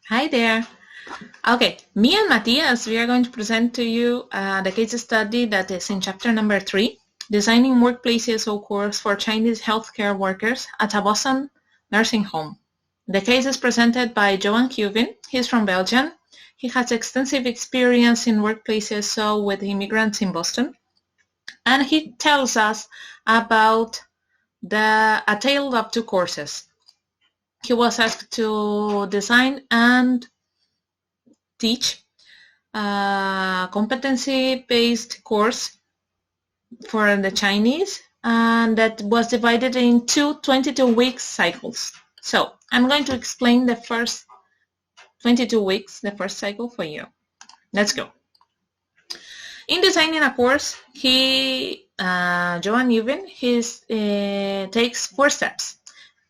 Hi there. Okay, me and Matias, we are going to present to you the case study that is in chapter number 3, Designing Workplaces or Course for Chinese Healthcare Workers at a Boston Nursing Home. The case is presented by Johan Uvin. He's from Belgium. He has extensive experience in workplaces, so with immigrants in Boston. And he tells us about a tale of two courses. He was asked to design and teach a competency-based course for the Chinese, and that was divided into 22-week cycles. So I'm going to explain the first 22 weeks, the first cycle for you. Let's go. In designing a course, Johan Uvin, takes 4 steps.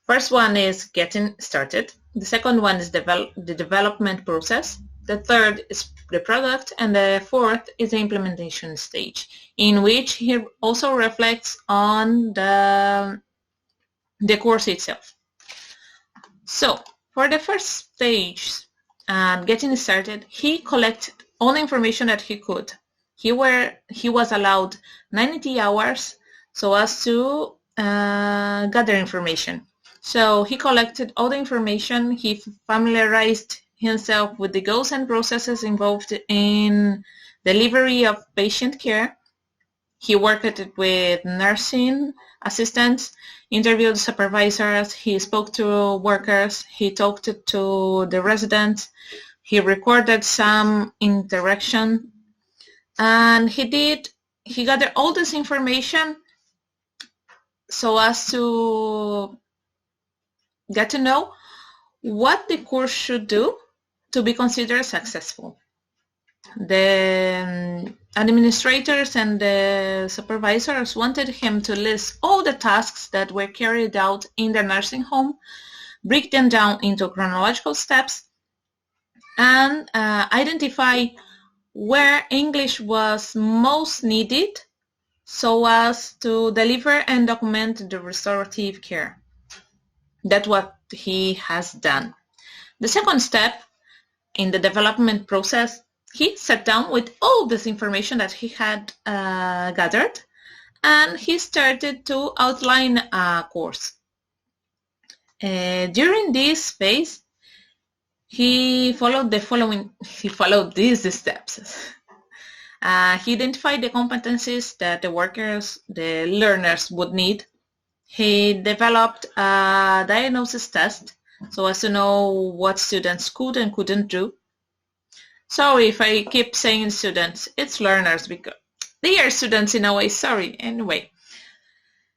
First one is getting started. The second one is the development process. The third is the product, and the fourth is the implementation stage, in which he also reflects on the course itself. So for the first stage, getting started, he collected all the information that he could. He was allowed 90 hours so as to gather information. So he collected all the information. He familiarized himself with the goals and processes involved in delivery of patient care. He worked with nursing assistants, interviewed supervisors, he spoke to workers, he talked to the residents, he recorded some interaction, and he gathered all this information so as to get to know what the course should do to be considered successful. The administrators and the supervisors wanted him to list all the tasks that were carried out in the nursing home, break them down into chronological steps, and identify where English was most needed so as to deliver and document the restorative care. That's what he has done. The second step in the development process, he sat down with all this information that he had gathered, and he started to outline a course. During this phase, he followed these steps. He identified the competencies that the workers, the learners would need. He developed a diagnosis test so as to know what students could and couldn't do. So if I keep saying students, it's learners because they are students in a way, sorry. Anyway,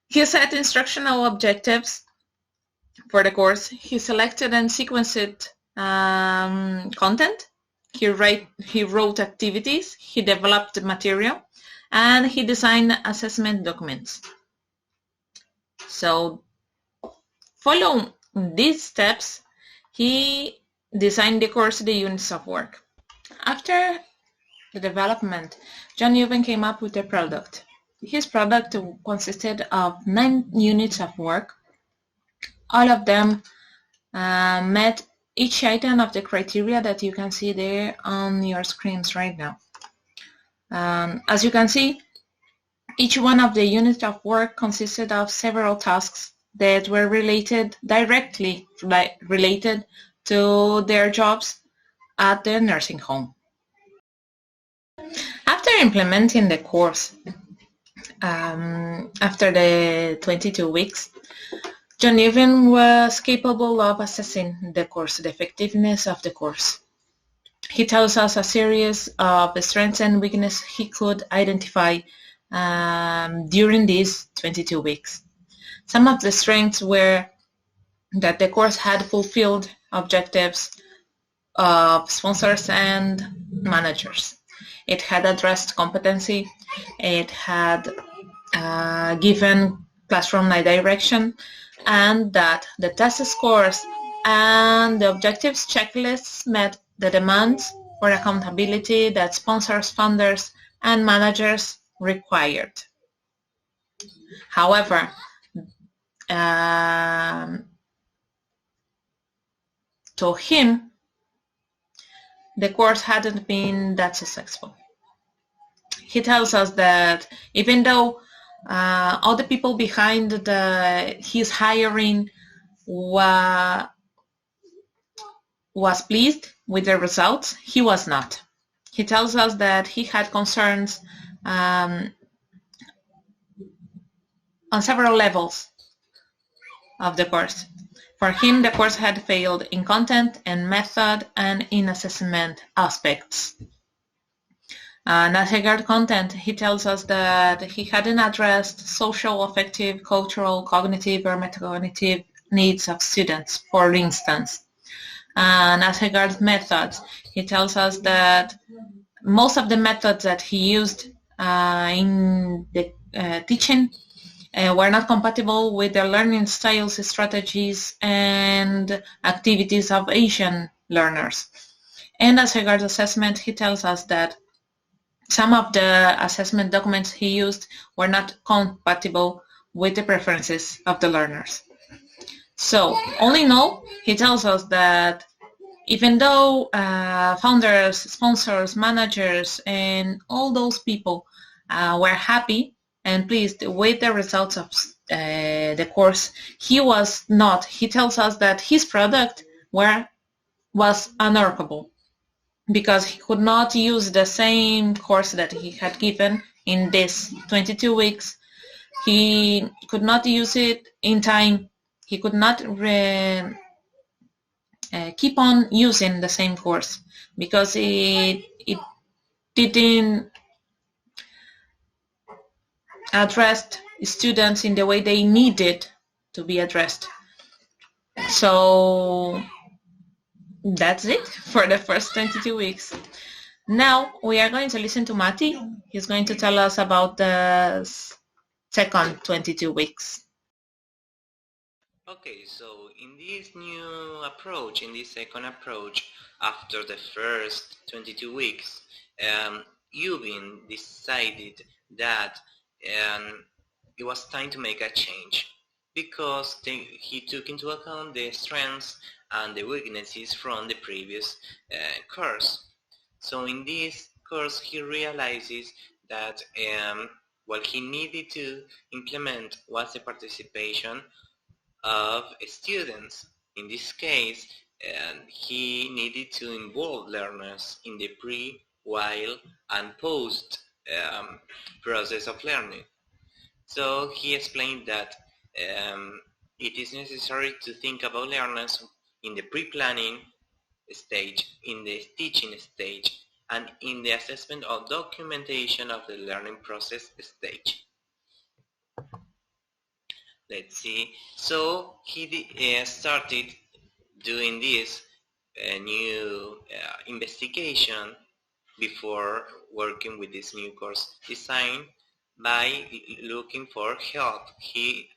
he set instructional objectives for the course. He selected and sequenced content. He wrote activities. He developed material, and he designed assessment documents. So following these steps, he designed the course, the units of work. After the development, Johan Uvin came up with a product. His product consisted of 9 units of work. All of them met each item of the criteria that you can see there on your screens right now. As you can see, each one of the units of work consisted of several tasks that were directly related to their jobs at the nursing home. After implementing the course, after the 22 weeks, Johan Uvin was capable of assessing the course, the effectiveness of the course. He tells us a series of strengths and weaknesses he could identify during these 22 weeks. Some of the strengths were that the course had fulfilled objectives of sponsors and managers. It had addressed competency. It had given classroom direction, and that the test scores and the objectives checklists met the demands for accountability that sponsors, funders, and managers required. However, to him, the course hadn't been that successful. He tells us that even though all the people behind his hiring was pleased with the results, he was not. He tells us that he had concerns on several levels of the course. For him, the course had failed in content and method and in assessment aspects. And as regards content, he tells us that he hadn't addressed social, affective, cultural, cognitive, or metacognitive needs of students, for instance. And as regards methods, he tells us that most of the methods that he used in the teaching were not compatible with the learning styles, strategies, and activities of Asian learners. And as regards assessment, he tells us that some of the assessment documents he used were not compatible with the preferences of the learners. So, all in all, he tells us that even though founders, sponsors, managers, and all those people were happy and pleased with the results of the course, he was not. He tells us that his product was unworkable because he could not use the same course that he had given in this 22 weeks. He could not use it in time. He could not keep on using the same course because it didn't address students in the way they needed to be addressed. So that's it for the first 22 weeks. Now we are going to listen to Mati. He's going to tell us about the second 22 weeks. Okay, so in this new approach, in this second approach, after the first 22 weeks, Uvin decided that it was time to make a change because he took into account the strengths and the weaknesses from the previous course. So in this course, he realizes that what he needed to implement was the participation of students. In this case, he needed to involve learners in the pre, while, and post process of learning. So he explained that it is necessary to think about learners in the pre-planning stage, in the teaching stage, and in the assessment or documentation of the learning process stage. Let's see. So he started doing this new investigation before working with this new course design by looking for help.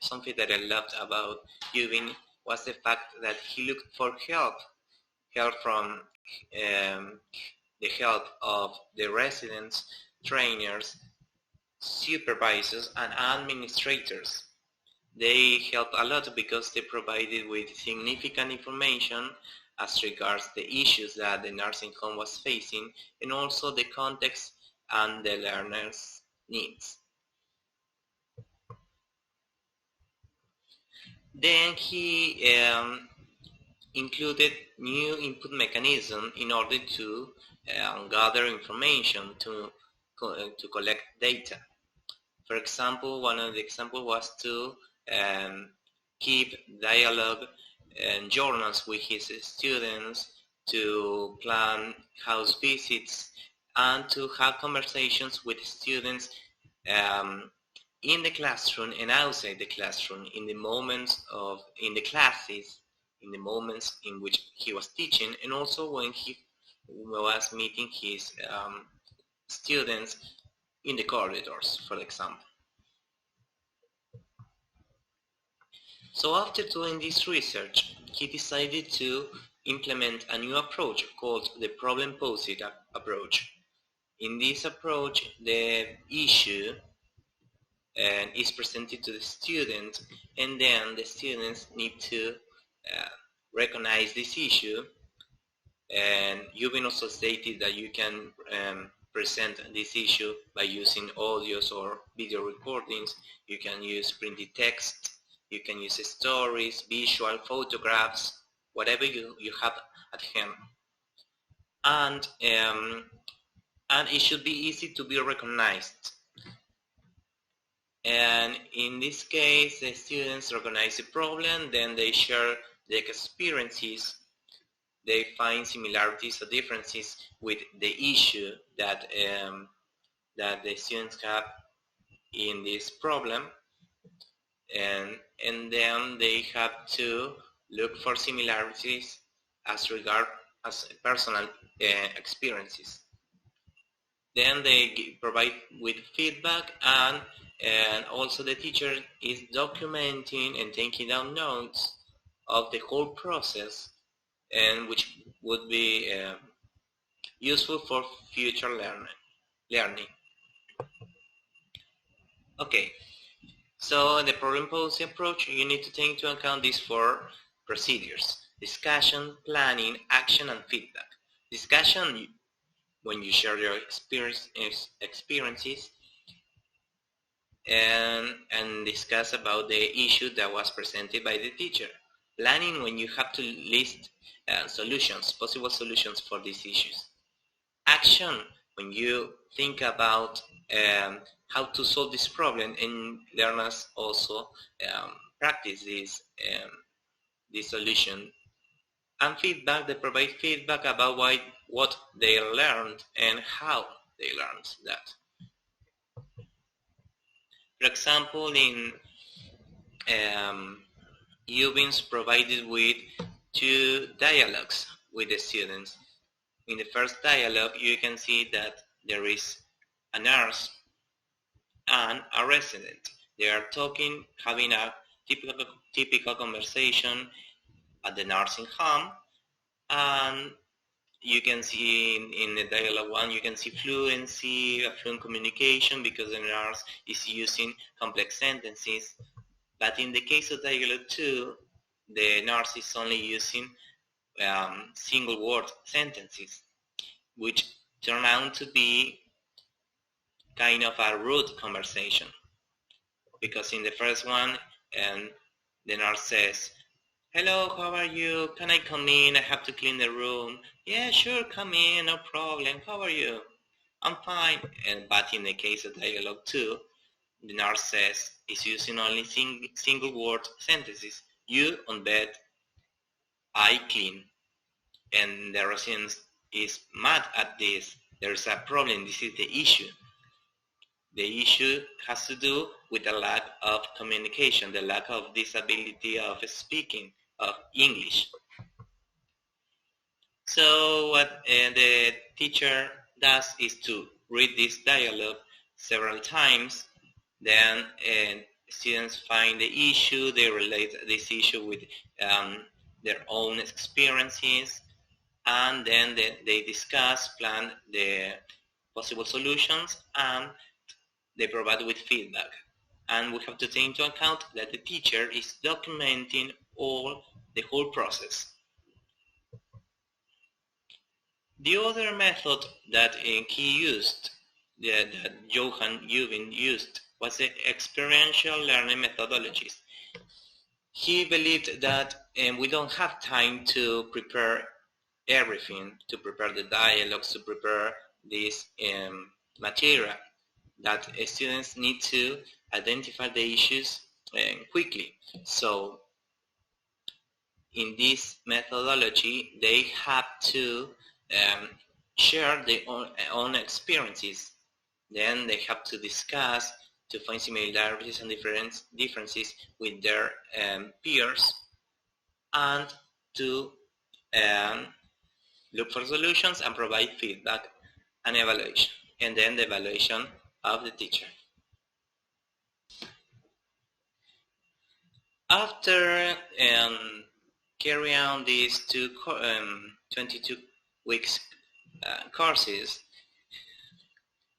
Something that I loved about Uvin was the fact that he looked for help from the help of the residents, trainers, supervisors, and administrators. They helped a lot because they provided with significant information as regards the issues that the nursing home was facing and also the context and the learners' needs. Then he included new input mechanism in order to gather information to collect data. For example, one of the examples was to keep dialogue and journals with his students, to plan house visits, and to have conversations with students in the classroom and outside the classroom, in the moments in the classes, in the moments in which he was teaching, and also when he was meeting his students in the corridors, for example. So after doing this research, he decided to implement a new approach called the problem-posed approach. In this approach, the issue is presented to the student, and then the students need to recognize this issue And Uvin also stated that you can present this issue by using audios or video recordings. You can use printed text, you can use stories, visual, photographs, whatever you have at hand. And it should be easy to be recognized. And in this case, the students recognize the problem, then they share their experiences, they find similarities or differences with the issue that the students have in this problem, and then they have to look for similarities as personal experiences. Then they provide with feedback, and also the teacher is documenting and taking down notes of the whole process, and which would be useful for future learning. Okay, so in the problem posing approach, you need to take into account these four procedures: discussion, planning, action, and feedback. Discussion, when you share your experiences and discuss about the issue that was presented by the teacher. Planning, when you have to list solutions, possible solutions for these issues. Action, when you think about how to solve this problem, and learners also practice this solution. And feedback, they provide feedback about what they learned and how they learned that. For example, in Uvin's provided with 2 dialogues with the students. In the first dialogue, you can see that there is a nurse and a resident. They are talking, having a typical conversation at the nursing home, and you can see in the dialogue 1, you can see fluency, fluent communication, because the nurse is using complex sentences. But in the case of dialogue 2, the nurse is only using single word sentences, which turn out to be kind of a rude conversation. Because in the first one, the nurse says, "Hello, how are you? Can I come in? I have to clean the room." "Yeah, sure, come in, no problem. How are you?" "I'm fine." But in the case of dialogue 2, the nurse says, is using only single word sentences. "You on bed, I clean." And the resident is mad at this. There is a problem. This is the issue. The issue has to do with the lack of communication, the lack of this ability of speaking of English. So what the teacher does is to read this dialogue several times. Then students find the issue, they relate this issue with their own experiences, and then they discuss, plan the possible solutions, and they provide with feedback. And we have to take into account that the teacher is documenting the whole process. The other method that he used, that Johan Uvin used, was the experiential learning methodologies. He believed that we don't have time to prepare everything, to prepare the dialogues, to prepare this material, that students need to identify the issues quickly. So in this methodology, they have to share their own experiences. Then they have to discuss to find similarities and differences with their peers, and to look for solutions and provide feedback and evaluation, and then the evaluation of the teacher. After carrying on these 22 weeks courses,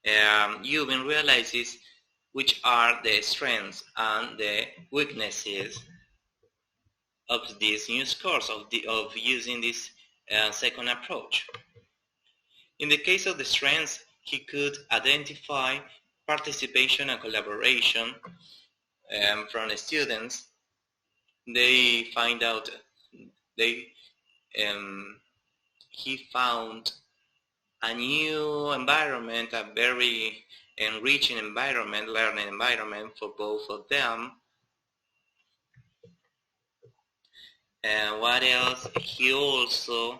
Uvin realizes which are the strengths and the weaknesses of this new course, of using this second approach. In the case of the strengths, he could identify participation and collaboration from the students. He found a new environment, a very enriching environment, learning environment for both of them. And what else? He also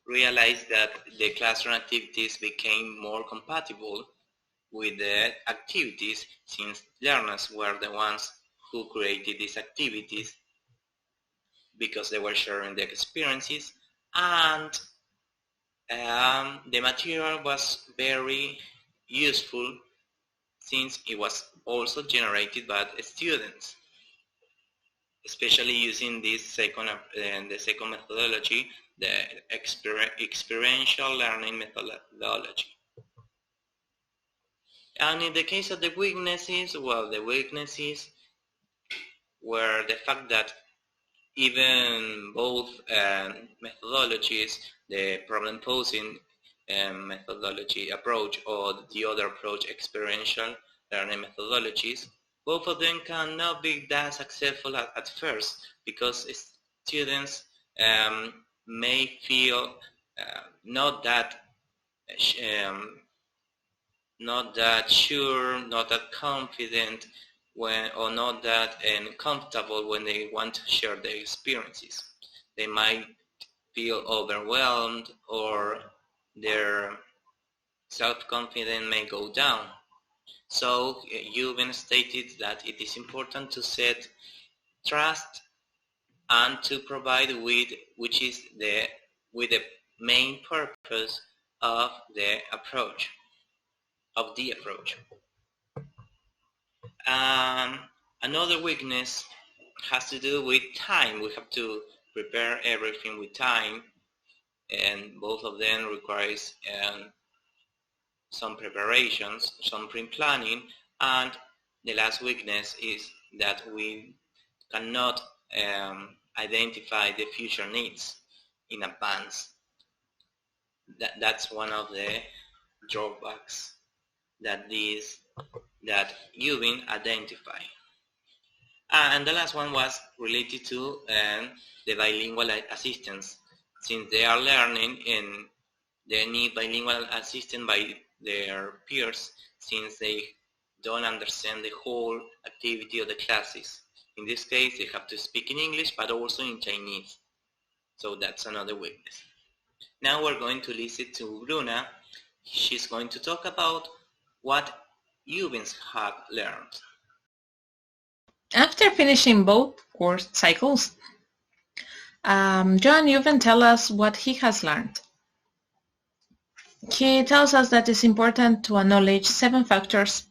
realized that the classroom activities became more compatible with the activities, since learners were the ones who created these activities because they were sharing their experiences, and the material was very useful since it was also generated by the students, especially using this the second methodology, the experiential learning methodology. And in the case of the weaknesses, well, the weaknesses were the fact that even both methodologies, the problem-posing methodology approach or the other approach, experiential learning methodologies, both of them cannot be that successful at first, because students may feel not that sure, not that confident, or not that comfortable when they want to share their experiences. They might feel overwhelmed, or their self-confidence may go down. So Uvin stated that it is important to set trust and to provide with the main purpose of the approach. Another weakness has to do with time. We have to prepare everything with time, and both of them requires some preparations, some pre-planning, and the last weakness is that we cannot identify the future needs in advance. That's one of the drawbacks that Uvin identified. And the last one was related to the bilingual assistance. Since they are learning and they need bilingual assistance by their peers, since they don't understand the whole activity of the classes. In this case, they have to speak in English, but also in Chinese. So that's another weakness. Now we're going to listen to Bruna. She's going to talk about what Uvins have learned. After finishing both course cycles, Johan Uvin tells us what he has learned. He tells us that it's important to acknowledge 7 factors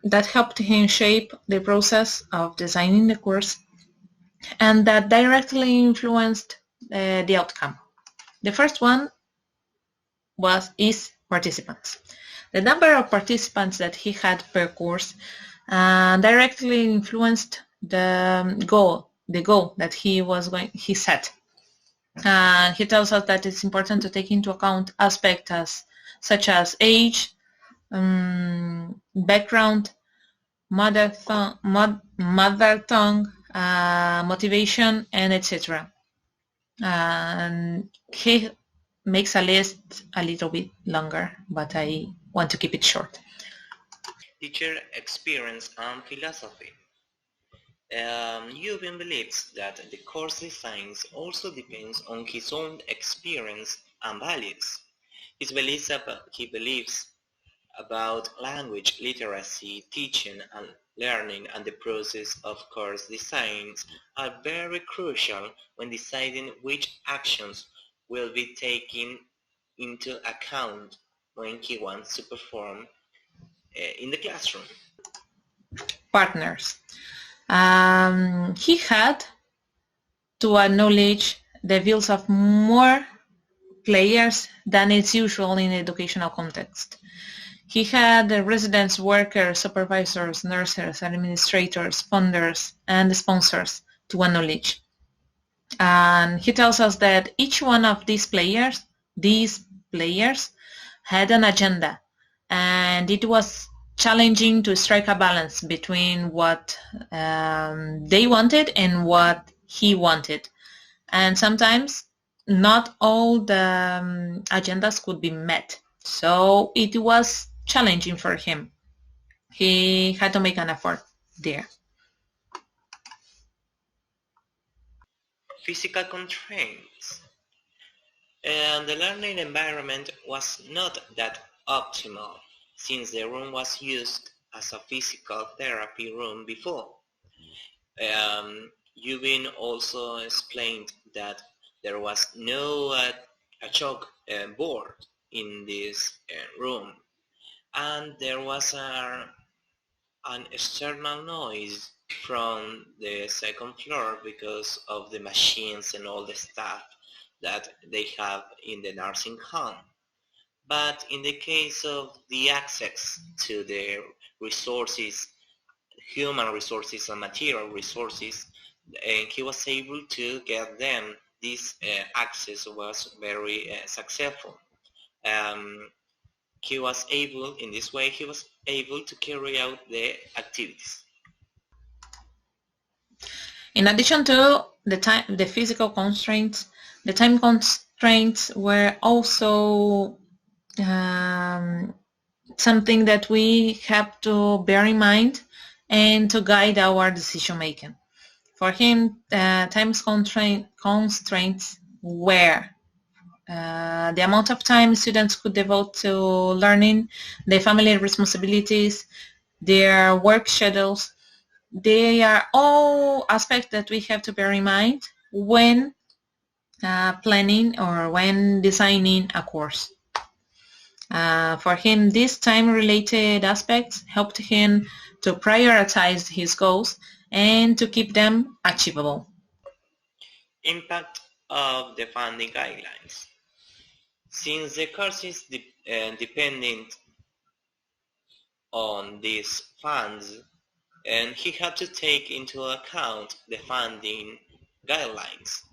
that helped him shape the process of designing the course and that directly influenced the outcome. The first one is participants. The number of participants that he had per course directly influenced the goal that he set. He tells us that it's important to take into account aspects such as age, background, mother tongue, motivation, and etc. And he makes a list a little bit longer, but I want to keep it short. Teacher experience and philosophy. Uvin believes that the course designs also depends on his own experience and values. He believes about language literacy, teaching and learning, and the process of course designs are very crucial when deciding which actions will be taken into account when he wants to perform in the classroom. Partners. He had to acknowledge the views of more players than is usual in educational context. He had residents, workers, supervisors, nurses, administrators, funders, and sponsors to acknowledge. And he tells us that each one of these players had an agenda, and it was challenging to strike a balance between what they wanted and what he wanted. And sometimes not all the agendas could be met. So it was challenging for him. He had to make an effort there. Physical constraints. And the learning environment was not that optimal, since the room was used as a physical therapy room before. Uvin also explained that there was no a chalk board in this room, and there was an external noise from the second floor because of the machines and all the stuff that they have in the nursing home. But in the case of the access to the resources, human resources and material resources, and he was able to get them. This access was very successful. He was able to carry out the activities. In addition to the physical constraints, the time constraints were also something that we have to bear in mind and to guide our decision making. For him, time constraints were the amount of time students could devote to learning, their family responsibilities, their work schedules. They are all aspects that we have to bear in mind when planning or when designing a course. For him, these time-related aspects helped him to prioritize his goals and to keep them achievable. Impact of the funding guidelines. Since the course is dependent on these funds, and he had to take into account the funding guidelines.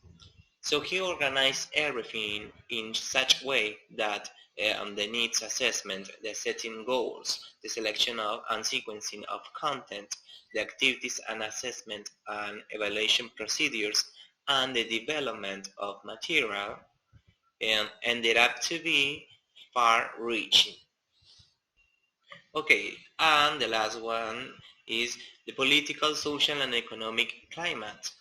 So he organized everything in such a way that the needs assessment, the setting goals, the selection of and sequencing of content, the activities and assessment and evaluation procedures, and the development of material ended up to be far-reaching. Okay, and the last one is the political, social, and economic climate.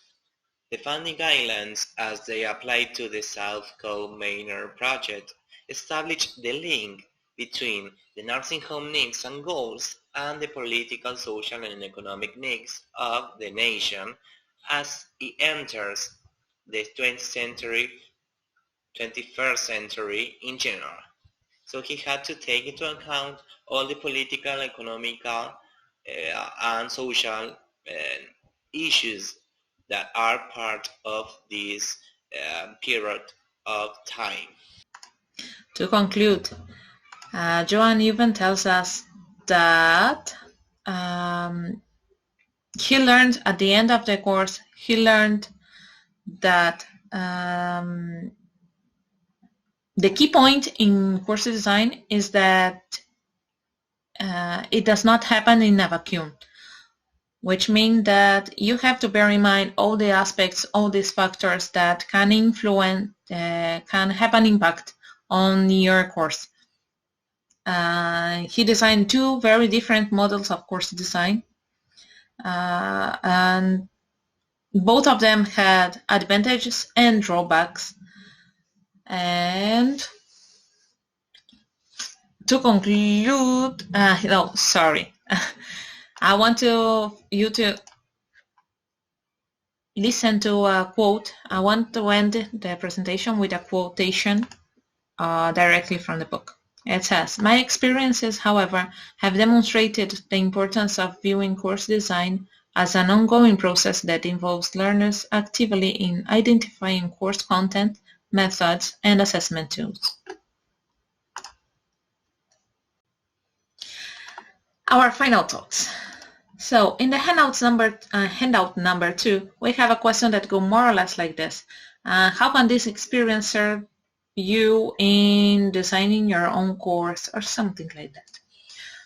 The funding guidelines, as they applied to the South Coast Manor project, established the link between the nursing home needs and goals and the political, social, and economic needs of the nation as it enters the 21st century in general. So he had to take into account all the political, economical, and social issues that are part of this period of time. To conclude, Johan Uvin tells us that he learned at the end of the course, he learned that the key point in course design is that it does not happen in a vacuum, which means that you have to bear in mind all the aspects, all these factors that can influence, can have an impact on your course. He designed two very different models of course design, and both of them had advantages and drawbacks. And to conclude, I want you to listen to a quote. I want to end the presentation with a quotation directly from the book. It says, "My experiences, however, have demonstrated the importance of viewing course design as an ongoing process that involves learners actively in identifying course content, methods, and assessment tools." Our final thoughts. So in the handout number 2, we have a question that go more or less like this. How can this experience serve you in designing your own course or something like that?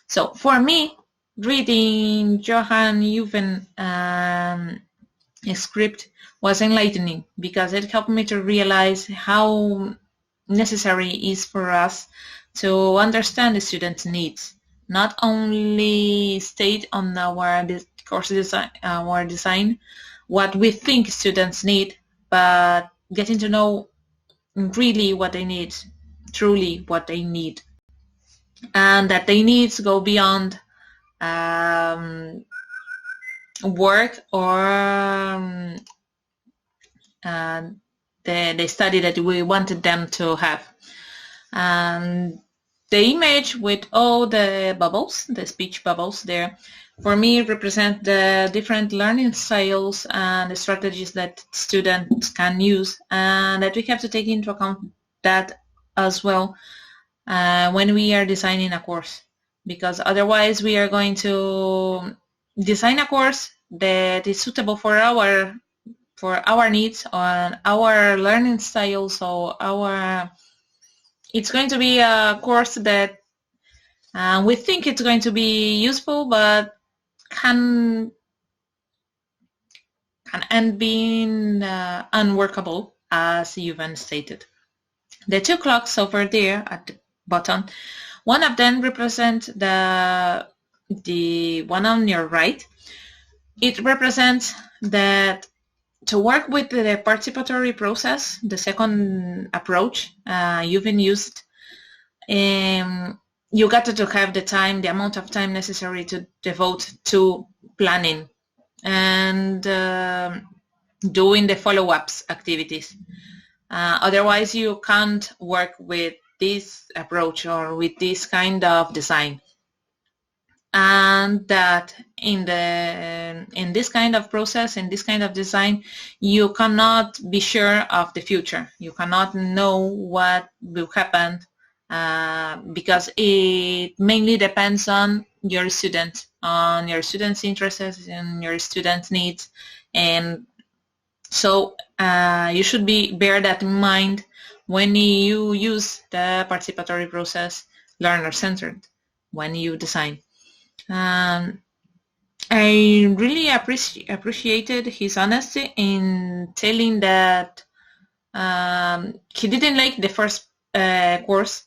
So for me, reading Johan Uvin script was enlightening because it helped me to realize how necessary it is for us to understand the students' needs, not only state on our course design, what we think students need, but getting to know really what they need, truly what they need, and that they needs go beyond work or the study that we wanted them to have. And the image with all the bubbles, the speech bubbles there, for me represent the different learning styles and the strategies that students can use, and that we have to take into account that as well when we are designing a course, because otherwise we are going to design a course that is suitable for our needs and our learning style. So it's going to be a course that we think it's going to be useful, but can end being unworkable, as Johan stated. The 2 clocks over there at the bottom, one of them represents the one on your right. It represents that to work with the participatory process, the second approach you've been used, you got to have the amount of time necessary to devote to planning and doing the follow-ups activities. Otherwise, you can't work with this approach or with this kind of design. And that in this kind of process, in this kind of design, you cannot be sure of the future. You cannot know what will happen because it mainly depends on your students' interests and your students' needs. And so you should bear that in mind when you use the participatory process, learner-centered, when you design. I really appreciated his honesty in telling that he didn't like the first course,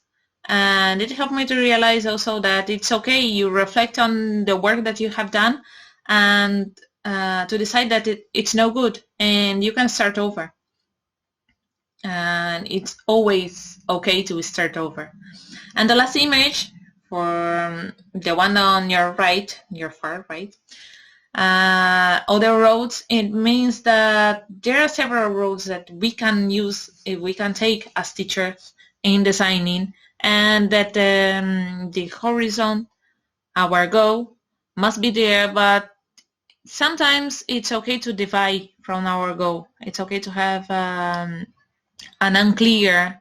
and it helped me to realize also that it's okay. You reflect on the work that you have done and to decide that it's no good and you can start over. And it's always okay to start over. And the last image, for the one on your right, your far right, other roads, it means that there are several roads that we can use, we can take as teachers in designing, and that the horizon, our goal, must be there, but sometimes it's okay to divide from our goal. It's okay to have an unclear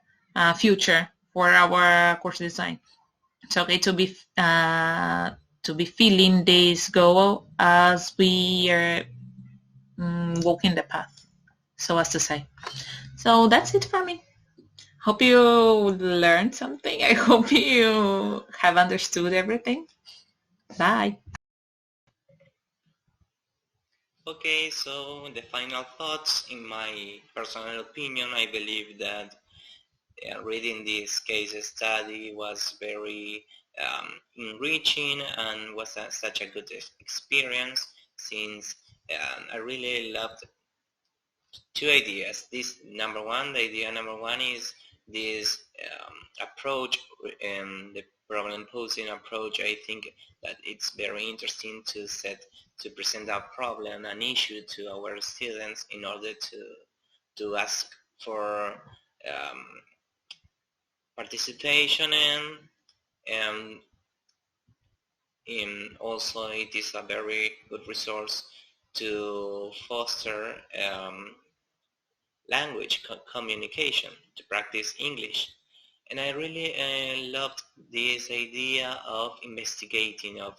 future for our course design. It's okay to be feeling this goal as we are walking the path, so as to say. So that's it for me. Hope you learned something. I hope you have understood everything. Bye. Okay, so the final thoughts. In my personal opinion, I believe that reading this case study was very enriching and was such a good experience, since I really loved two ideas. The idea number one is this approach, the problem posing approach. I think that it's very interesting to present a problem, an issue to our students in order to ask for participation, and also it is a very good resource to foster language communication, to practice English. And I really loved this idea of investigating, of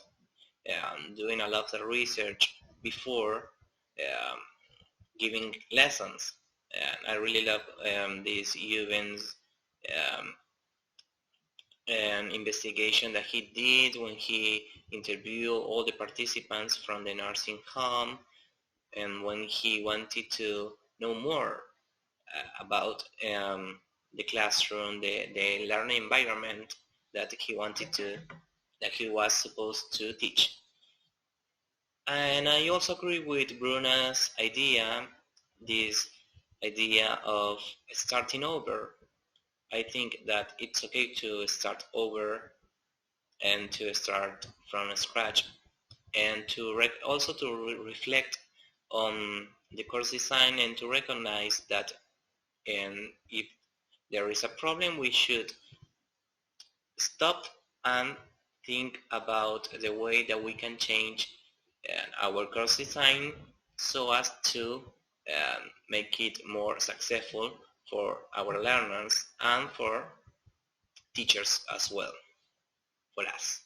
doing a lot of research before giving lessons. And I really love this Uvin's investigation that he did when he interviewed all the participants from the nursing home, and when he wanted to know more about the classroom, the learning environment that he was supposed to teach. And I also agree with Bruna's idea, this idea of starting over. I think that it's okay to start over and to start from scratch, and to also to reflect on the course design, and to recognize that if there is a problem, we should stop and think about the way that we can change our course design so as to make it more successful for our learners and for teachers as well, for us.